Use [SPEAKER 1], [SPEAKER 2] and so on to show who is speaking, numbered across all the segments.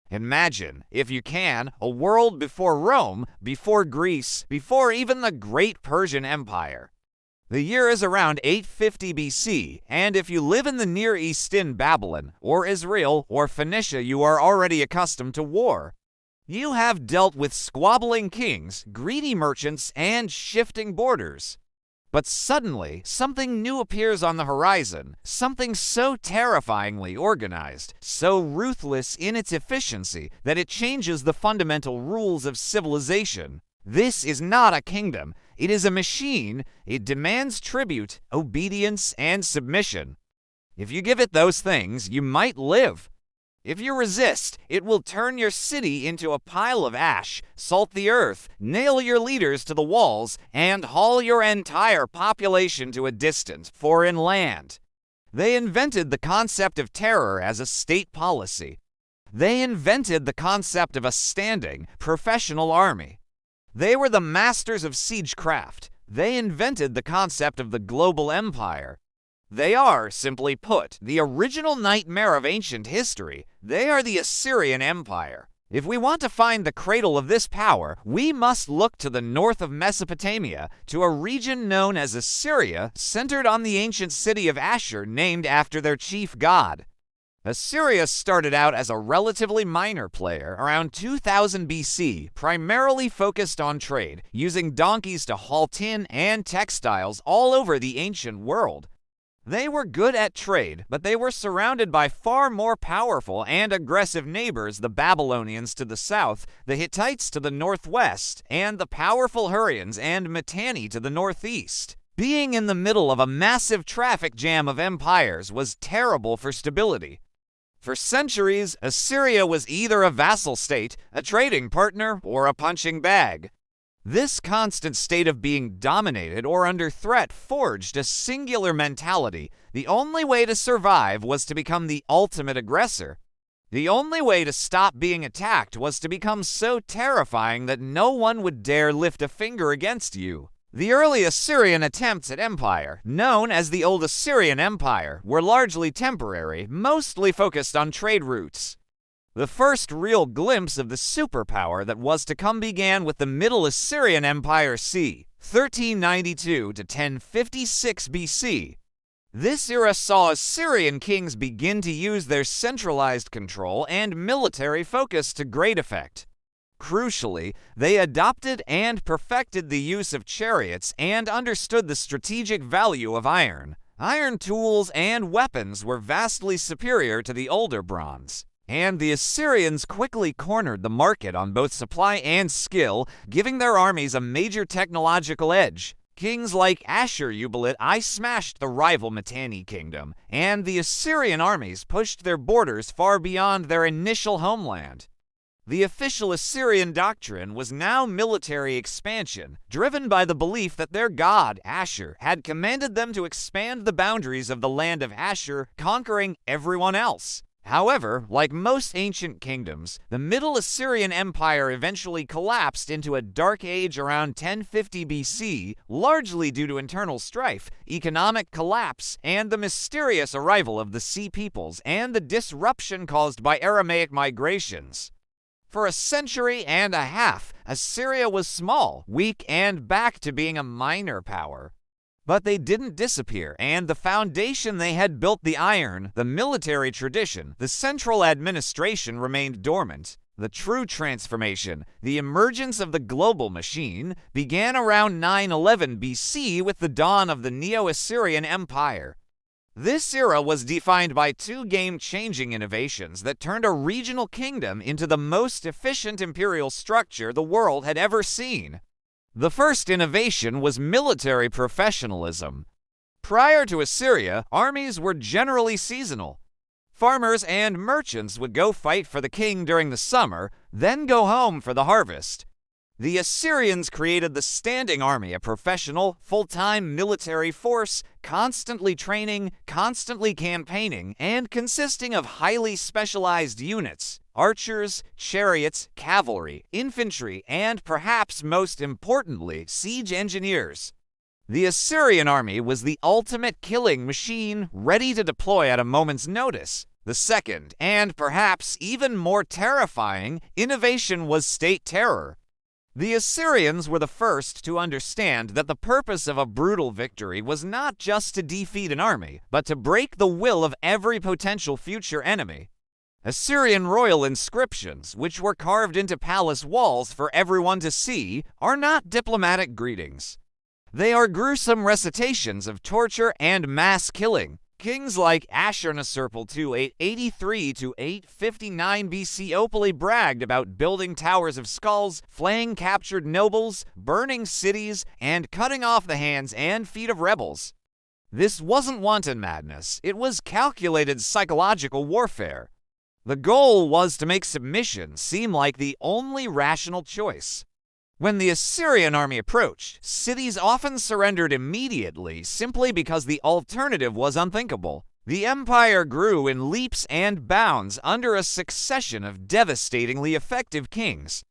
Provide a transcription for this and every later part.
[SPEAKER 1] Imagine, if you can, a world before Rome, before Greece, before even the great Persian Empire. The year is around 850 BC, and if you live in the Near East in Babylon, or Israel, or Phoenicia, you are already accustomed to war. You have dealt with squabbling kings, greedy merchants, and shifting borders. But suddenly, something new appears on the horizon, something so terrifyingly organized, so ruthless in its efficiency, that it changes the fundamental rules of civilization. This is not a kingdom. It is a machine. It demands tribute, obedience, and submission. If you give it those things, you might live. If you resist, it will turn your city into a pile of ash, salt the earth, nail your leaders to the walls, and haul your entire population to a distant, foreign land. They invented the concept of terror as a state policy. They invented the concept of a standing, professional army. They were the masters of siegecraft. They invented the concept of the global empire. They are, simply put, the original nightmare of ancient history. They are the Assyrian Empire. If we want to find the cradle of this power, we must look to the north of Mesopotamia, to a region known as Assyria, centered on the ancient city of Ashur, named after their chief god. Assyria started out as a relatively minor player around 2000 BC, primarily focused on trade, using donkeys to haul tin and textiles all over the ancient world. They were good at trade, but they were surrounded by far more powerful and aggressive neighbors, the Babylonians to the south, the Hittites to the northwest, and the powerful Hurrians and Mitanni to the northeast. Being in the middle of a massive traffic jam of empires was terrible for stability. For centuries, Assyria was either a vassal state, a trading partner, or a punching bag. This constant state of being dominated or under threat forged a singular mentality. The only way to survive was to become the ultimate aggressor. The only way to stop being attacked was to become so terrifying that no one would dare lift a finger against you. The early Assyrian attempts at empire, known as the Old Assyrian Empire, were largely temporary, mostly focused on trade routes. The first real glimpse of the superpower that was to come began with the Middle Assyrian Empire c. 1392 to 1056 BC. This era saw Assyrian kings begin to use their centralized control and military focus to great effect. Crucially, they adopted and perfected the use of chariots and understood the strategic value of iron. Iron tools and weapons were vastly superior to the older bronze. And the Assyrians quickly cornered the market on both supply and skill, giving their armies a major technological edge. Kings like Ashur-uballit smashed the rival Mitanni kingdom, and the Assyrian armies pushed their borders far beyond their initial homeland. The official Assyrian doctrine was now military expansion, driven by the belief that their god, Ashur, had commanded them to expand the boundaries of the land of Ashur, conquering everyone else. However, like most ancient kingdoms, the Middle Assyrian Empire eventually collapsed into a dark age around 1050 BC, largely due to internal strife, economic collapse, and the mysterious arrival of the Sea Peoples and the disruption caused by Aramaic migrations. For a century and a half, Assyria was small, weak, and back to being a minor power. But they didn't disappear, and the foundation they had built, the iron, the military tradition, the central administration, remained dormant. The true transformation, the emergence of the global machine, began around 911 BC with the dawn of the Neo-Assyrian Empire. This era was defined by two game-changing innovations that turned a regional kingdom into the most efficient imperial structure the world had ever seen. The first innovation was military professionalism. Prior to Assyria, armies were generally seasonal. Farmers and merchants would go fight for the king during the summer, then go home for the harvest. The Assyrians created the standing army, a professional, full-time military force, constantly training, constantly campaigning, and consisting of highly specialized units: archers, chariots, cavalry, infantry, and perhaps most importantly, siege engineers. The Assyrian army was the ultimate killing machine, ready to deploy at a moment's notice. The second, and perhaps even more terrifying, innovation was state terror. The Assyrians were the first to understand that the purpose of a brutal victory was not just to defeat an army, but to break the will of every potential future enemy. Assyrian royal inscriptions, which were carved into palace walls for everyone to see, are not diplomatic greetings. They are gruesome recitations of torture and mass killing. Kings like Ashurnasirpal II, 883 to 859 BC, openly bragged about building towers of skulls, flaying captured nobles, burning cities, and cutting off the hands and feet of rebels. This wasn't wanton madness, it was calculated psychological warfare. The goal was to make submission seem like the only rational choice. When the Assyrian army approached, cities often surrendered immediately simply because the alternative was unthinkable. The empire grew in leaps and bounds under a succession of devastatingly effective kings.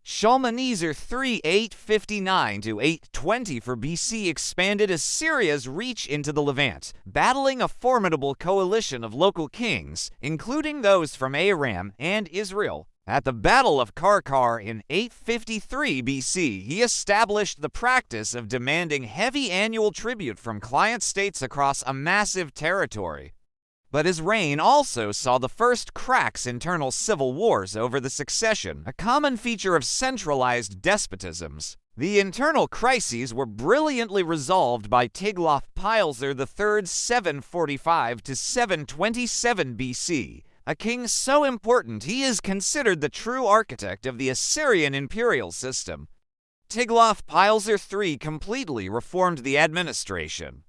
[SPEAKER 1] Shalmaneser III, 859 to 820 for BC, expanded Assyria's reach into the Levant, battling a formidable coalition of local kings, including those from Aram and Israel. At the Battle of Karkar in 853 BC, he established the practice of demanding heavy annual tribute from client states across a massive territory. But his reign also saw the first cracks in internal civil wars over the succession, a common feature of centralized despotisms. The internal crises were brilliantly resolved by Tiglath-Pileser III's 745 to 727 BC, a king so important he is considered the true architect of the Assyrian imperial system. Tiglath-Pileser III completely reformed the administration.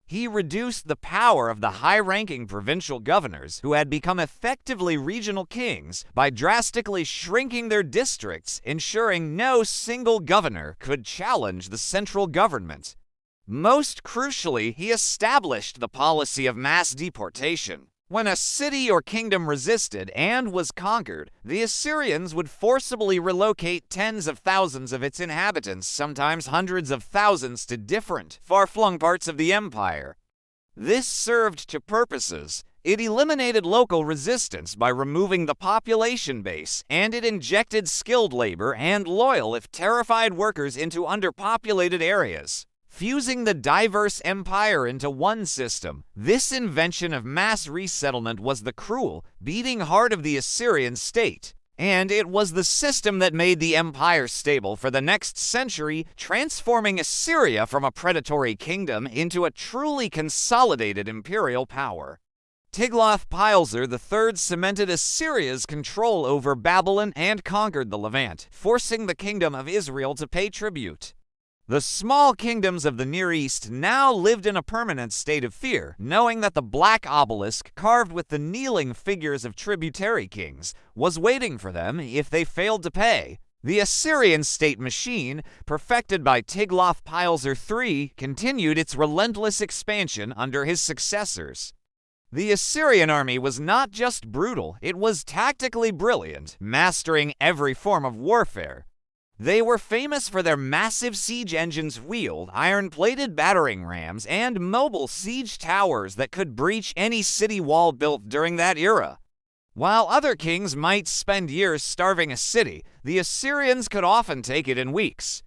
[SPEAKER 1] He reduced the power of the high-ranking provincial governors, who had become effectively regional kings, by drastically shrinking their districts, ensuring no single governor could challenge the central government. Most crucially, he established the policy of mass deportation. When a city or kingdom resisted and was conquered, the Assyrians would forcibly relocate tens of thousands of its inhabitants, sometimes hundreds of thousands, to different, far-flung parts of the empire. This served two purposes. It eliminated local resistance by removing the population base, and it injected skilled labor and loyal, if terrified, workers into underpopulated areas. Fusing the diverse empire into one system, this invention of mass resettlement was the cruel, beating heart of the Assyrian state. And it was the system that made the empire stable for the next century, transforming Assyria from a predatory kingdom into a truly consolidated imperial power. Tiglath-Pileser III cemented Assyria's control over Babylon and conquered the Levant, forcing the kingdom of Israel to pay tribute. The small kingdoms of the Near East now lived in a permanent state of fear, knowing that the black obelisk, carved with the kneeling figures of tributary kings, was waiting for them if they failed to pay. The Assyrian state machine, perfected by Tiglath-Pileser III, continued its relentless expansion under his successors. The Assyrian army was not just brutal, it was tactically brilliant, mastering every form of warfare. They were famous for their massive siege engines, wheeled, iron-plated battering rams, and mobile siege towers that could breach any city wall built during that era. While other kings might spend years starving a city, the Assyrians could often take it in weeks.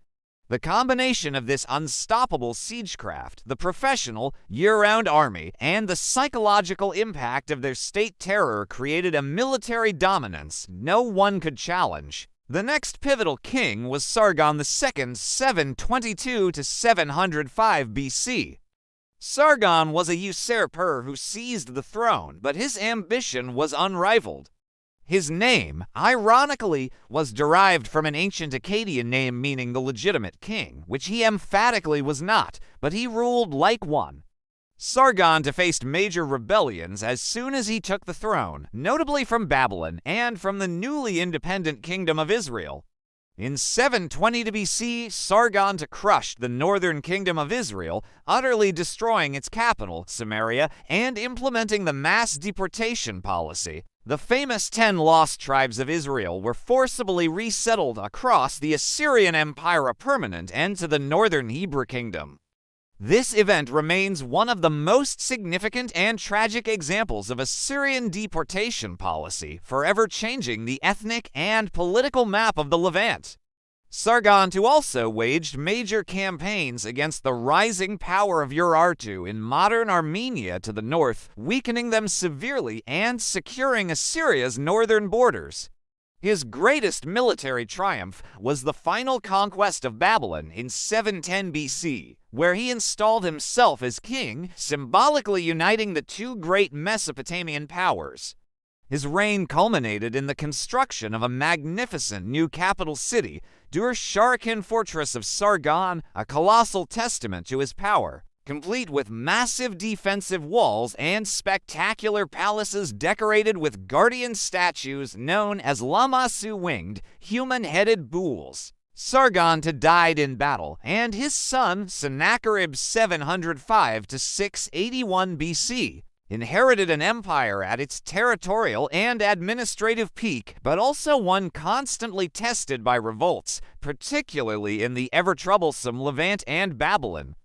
[SPEAKER 1] The combination of this unstoppable siegecraft, the professional, year-round army, and the psychological impact of their state terror created a military dominance no one could challenge. The next pivotal king was Sargon II, 722 to 705 BC. Sargon was a usurper who seized the throne, but his ambition was unrivaled. His name, ironically, was derived from an ancient Akkadian name meaning the legitimate king, which he emphatically was not, but he ruled like one. Sargon faced major rebellions as soon as he took the throne, notably from Babylon and from the newly independent Kingdom of Israel. In 720 BC, Sargon crushed the northern Kingdom of Israel, utterly destroying its capital, Samaria, and implementing the mass deportation policy. The famous 10 lost tribes of Israel were forcibly resettled across the Assyrian Empire, a permanent end to the northern Hebrew kingdom. This event remains one of the most significant and tragic examples of Assyrian deportation policy, forever changing the ethnic and political map of the Levant. Sargon II also waged major campaigns against the rising power of Urartu in modern Armenia to the north, weakening them severely and securing Assyria's northern borders. His greatest military triumph was the final conquest of Babylon in 710 BC, where he installed himself as king, symbolically uniting the two great Mesopotamian powers. His reign culminated in the construction of a magnificent new capital city, Dur-Sharkin Fortress of Sargon, a colossal testament to his power, complete with massive defensive walls and spectacular palaces decorated with guardian statues known as Lamassu-winged, human-headed bulls. Sargon II died in battle, and his son, Sennacherib 705 to 681 BC, inherited an empire at its territorial and administrative peak, but also one constantly tested by revolts, particularly in the ever-troublesome Levant and Babylon.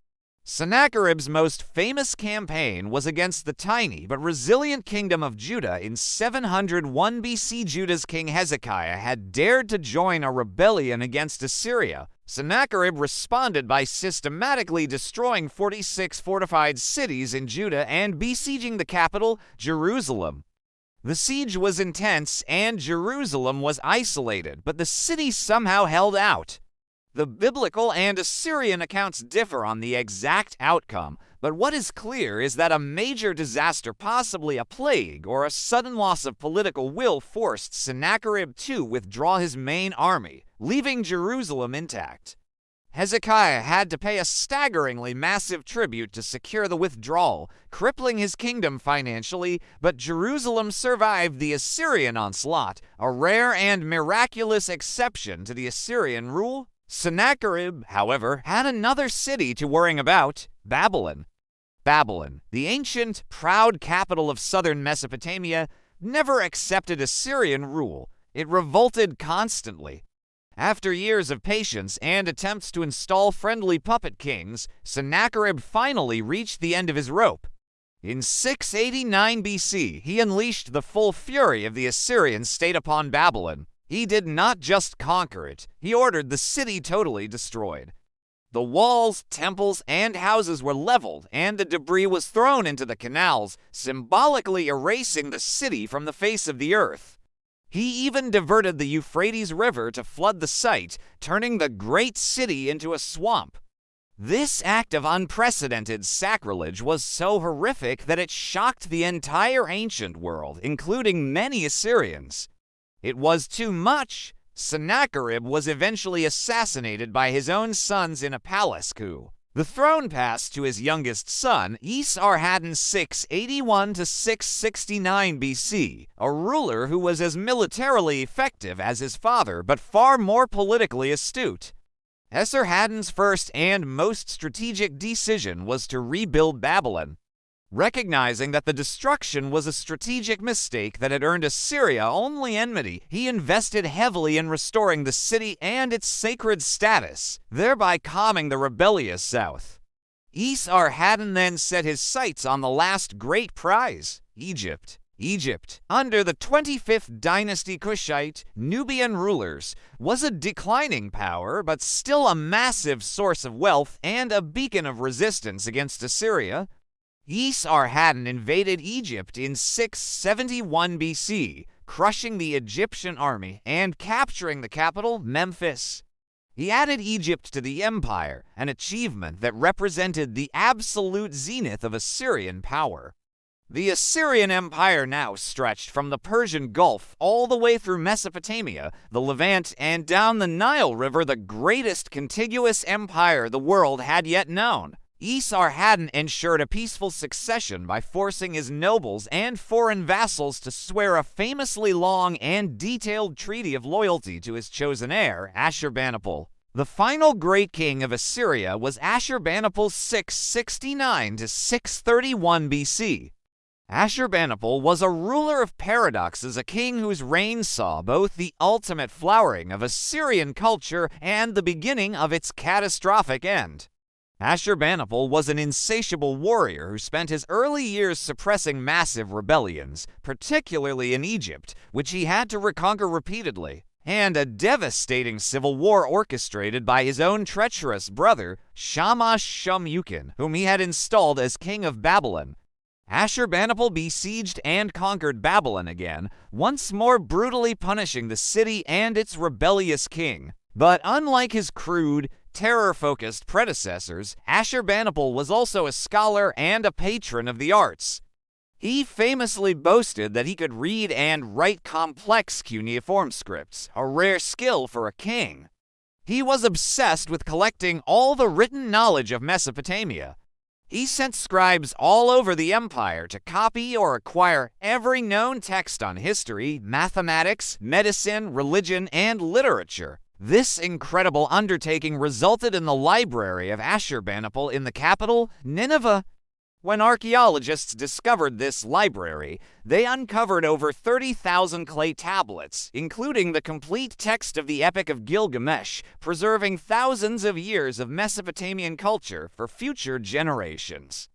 [SPEAKER 1] Sennacherib's most famous campaign was against the tiny but resilient kingdom of Judah in 701 BC. Judah's king Hezekiah had dared to join a rebellion against Assyria. Sennacherib responded by systematically destroying 46 fortified cities in Judah and besieging the capital, Jerusalem. The siege was intense and Jerusalem was isolated, but the city somehow held out. The biblical and Assyrian accounts differ on the exact outcome, but what is clear is that a major disaster, possibly a plague or a sudden loss of political will, forced Sennacherib to withdraw his main army, leaving Jerusalem intact. Hezekiah had to pay a staggeringly massive tribute to secure the withdrawal, crippling his kingdom financially, but Jerusalem survived the Assyrian onslaught, a rare and miraculous exception to the Assyrian rule. Sennacherib, however, had another city to worry about: Babylon. Babylon, the ancient, proud capital of southern Mesopotamia, never accepted Assyrian rule. It revolted constantly. After years of patience and attempts to install friendly puppet kings, Sennacherib finally reached the end of his rope. In 689 BC, he unleashed the full fury of the Assyrian state upon Babylon. He did not just conquer it, he ordered the city totally destroyed. The walls, temples, and houses were leveled, and the debris was thrown into the canals, symbolically erasing the city from the face of the earth. He even diverted the Euphrates River to flood the site, turning the great city into a swamp. This act of unprecedented sacrilege was so horrific that it shocked the entire ancient world, including many Assyrians. It was too much. Sennacherib was eventually assassinated by his own sons in a palace coup. The throne passed to his youngest son, Esarhaddon 681 to 669 BC, a ruler who was as militarily effective as his father, but far more politically astute. Esarhaddon's first and most strategic decision was to rebuild Babylon. Recognizing that the destruction was a strategic mistake that had earned Assyria only enmity, he invested heavily in restoring the city and its sacred status, thereby calming the rebellious south. Esarhaddon then set his sights on the last great prize, Egypt. Egypt, under the 25th dynasty Kushite, Nubian rulers, was a declining power, but still a massive source of wealth and a beacon of resistance against Assyria. Esarhaddon invaded Egypt in 671 BC, crushing the Egyptian army and capturing the capital, Memphis. He added Egypt to the empire, an achievement that represented the absolute zenith of Assyrian power. The Assyrian Empire now stretched from the Persian Gulf all the way through Mesopotamia, the Levant, and down the Nile River, the greatest contiguous empire the world had yet known. Esarhaddon ensured a peaceful succession by forcing his nobles and foreign vassals to swear a famously long and detailed treaty of loyalty to his chosen heir, Ashurbanipal. The final great king of Assyria was Ashurbanipal 669 to 631 BC. Ashurbanipal was a ruler of paradoxes, a king whose reign saw both the ultimate flowering of Assyrian culture and the beginning of its catastrophic end. Ashurbanipal was an insatiable warrior who spent his early years suppressing massive rebellions, particularly in Egypt, which he had to reconquer repeatedly, and a devastating civil war orchestrated by his own treacherous brother, Shamash-shum-ukin, whom he had installed as king of Babylon. Ashurbanipal besieged and conquered Babylon again, once more brutally punishing the city and its rebellious king. But unlike his crude, terror-focused predecessors, Ashurbanipal was also a scholar and a patron of the arts. He famously boasted that he could read and write complex cuneiform scripts, a rare skill for a king. He was obsessed with collecting all the written knowledge of Mesopotamia. He sent scribes all over the empire to copy or acquire every known text on history, mathematics, medicine, religion, and literature. This incredible undertaking resulted in the library of Ashurbanipal in the capital, Nineveh. When archaeologists discovered this library, they uncovered over 30,000 clay tablets, including the complete text of the Epic of Gilgamesh, preserving thousands of years of Mesopotamian culture for future generations.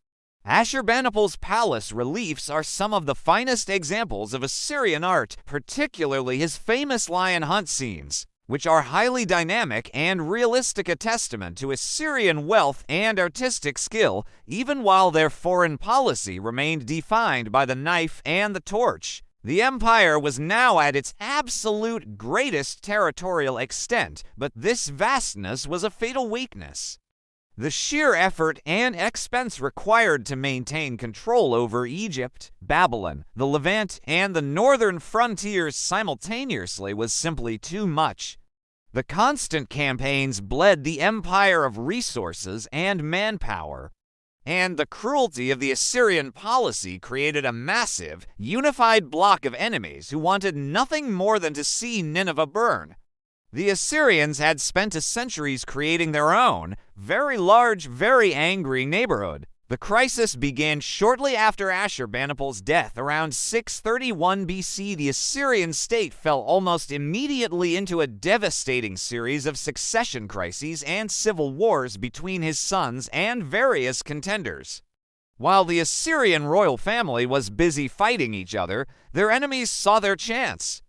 [SPEAKER 1] Ashurbanipal's palace reliefs are some of the finest examples of Assyrian art, particularly his famous lion hunt scenes, which are highly dynamic and realistic, a testament to Assyrian wealth and artistic skill, even while their foreign policy remained defined by the knife and the torch. The empire was now at its absolute greatest territorial extent, but this vastness was a fatal weakness. The sheer effort and expense required to maintain control over Egypt, Babylon, the Levant, and the northern frontiers simultaneously was simply too much. The constant campaigns bled the empire of resources and manpower, and the cruelty of the Assyrian policy created a massive, unified bloc of enemies who wanted nothing more than to see Nineveh burn. The Assyrians had spent centuries creating their own, very large, very angry neighborhood. The crisis began shortly after Ashurbanipal's death. Around 631 BC, the Assyrian state fell almost immediately into a devastating series of succession crises and civil wars between his sons and various contenders. While the Assyrian royal family was busy fighting each other, their enemies saw their chance.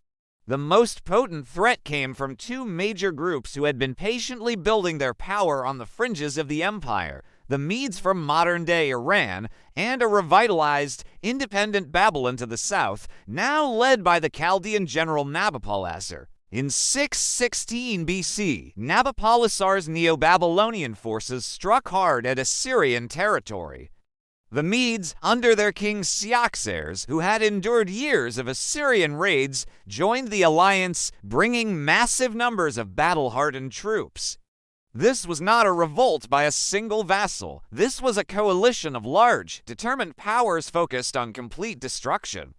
[SPEAKER 1] The most potent threat came from two major groups who had been patiently building their power on the fringes of the empire: the Medes from modern-day Iran, and a revitalized, independent Babylon to the south, now led by the Chaldean general Nabopolassar. In 616 BC, Nabopolassar's Neo-Babylonian forces struck hard at Assyrian territory. The Medes, under their king Cyaxares, who had endured years of Assyrian raids, joined the alliance, bringing massive numbers of battle-hardened troops. This was not a revolt by a single vassal. This was a coalition of large, determined powers focused on complete destruction.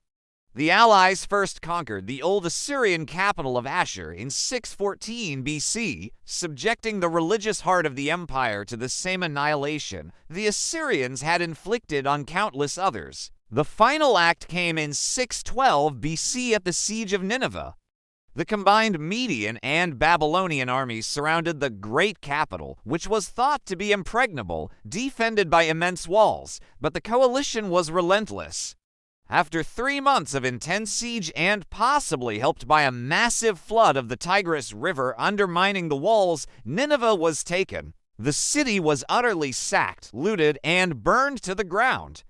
[SPEAKER 1] The Allies first conquered the old Assyrian capital of Ashur in 614 BC, subjecting the religious heart of the empire to the same annihilation the Assyrians had inflicted on countless others. The final act came in 612 BC at the siege of Nineveh. The combined Median and Babylonian armies surrounded the great capital, which was thought to be impregnable, defended by immense walls, but the coalition was relentless. After 3 months of intense siege and possibly helped by a massive flood of the Tigris River undermining the walls, Nineveh was taken. The city was utterly sacked, looted, and burned to the ground.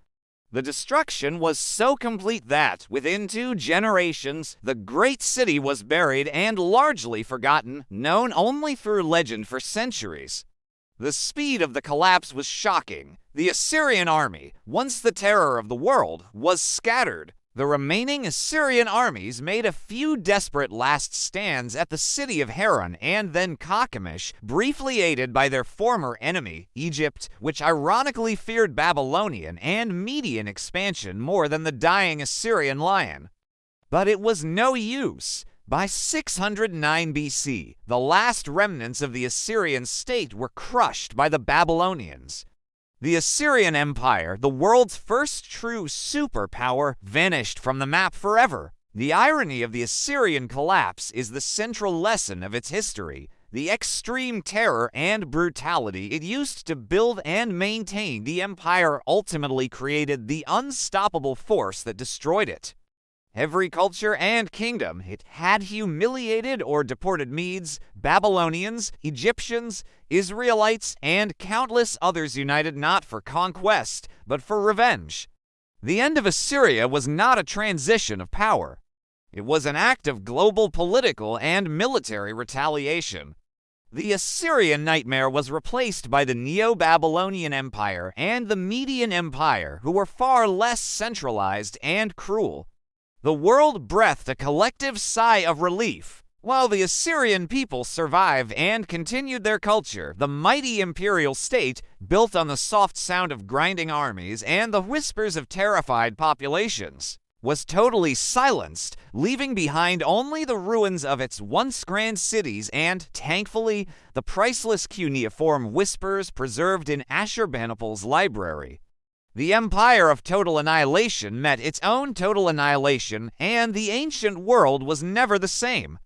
[SPEAKER 1] The destruction was so complete that, within 2 generations, the great city was buried and largely forgotten, known only through legend for centuries. The speed of the collapse was shocking. The Assyrian army, once the terror of the world, was scattered. The remaining Assyrian armies made a few desperate last stands at the city of Haran and then Carchemish, briefly aided by their former enemy, Egypt, which ironically feared Babylonian and Median expansion more than the dying Assyrian lion. But it was no use. By 609 BC, the last remnants of the Assyrian state were crushed by the Babylonians. The Assyrian Empire, the world's first true superpower, vanished from the map forever. The irony of the Assyrian collapse is the central lesson of its history. the extreme terror and brutality it used to build and maintain the empire ultimately created the unstoppable force that destroyed it. Every culture and kingdom it had humiliated or deported Medes, Babylonians, Egyptians, Israelites, and countless others united not for conquest, but for revenge. The end of Assyria was not a transition of power. It was an act of global political and military retaliation. The Assyrian nightmare was replaced by the Neo-Babylonian Empire and the Median Empire, who were far less centralized and cruel. The world breathed a collective sigh of relief. While the Assyrian people survived and continued their culture, the mighty imperial state, built on the soft sound of grinding armies and the whispers of terrified populations, was totally silenced, leaving behind only the ruins of its once grand cities and, thankfully, the priceless cuneiform whispers preserved in Ashurbanipal's library. The empire of total annihilation met its own total annihilation, and the ancient world was never the same.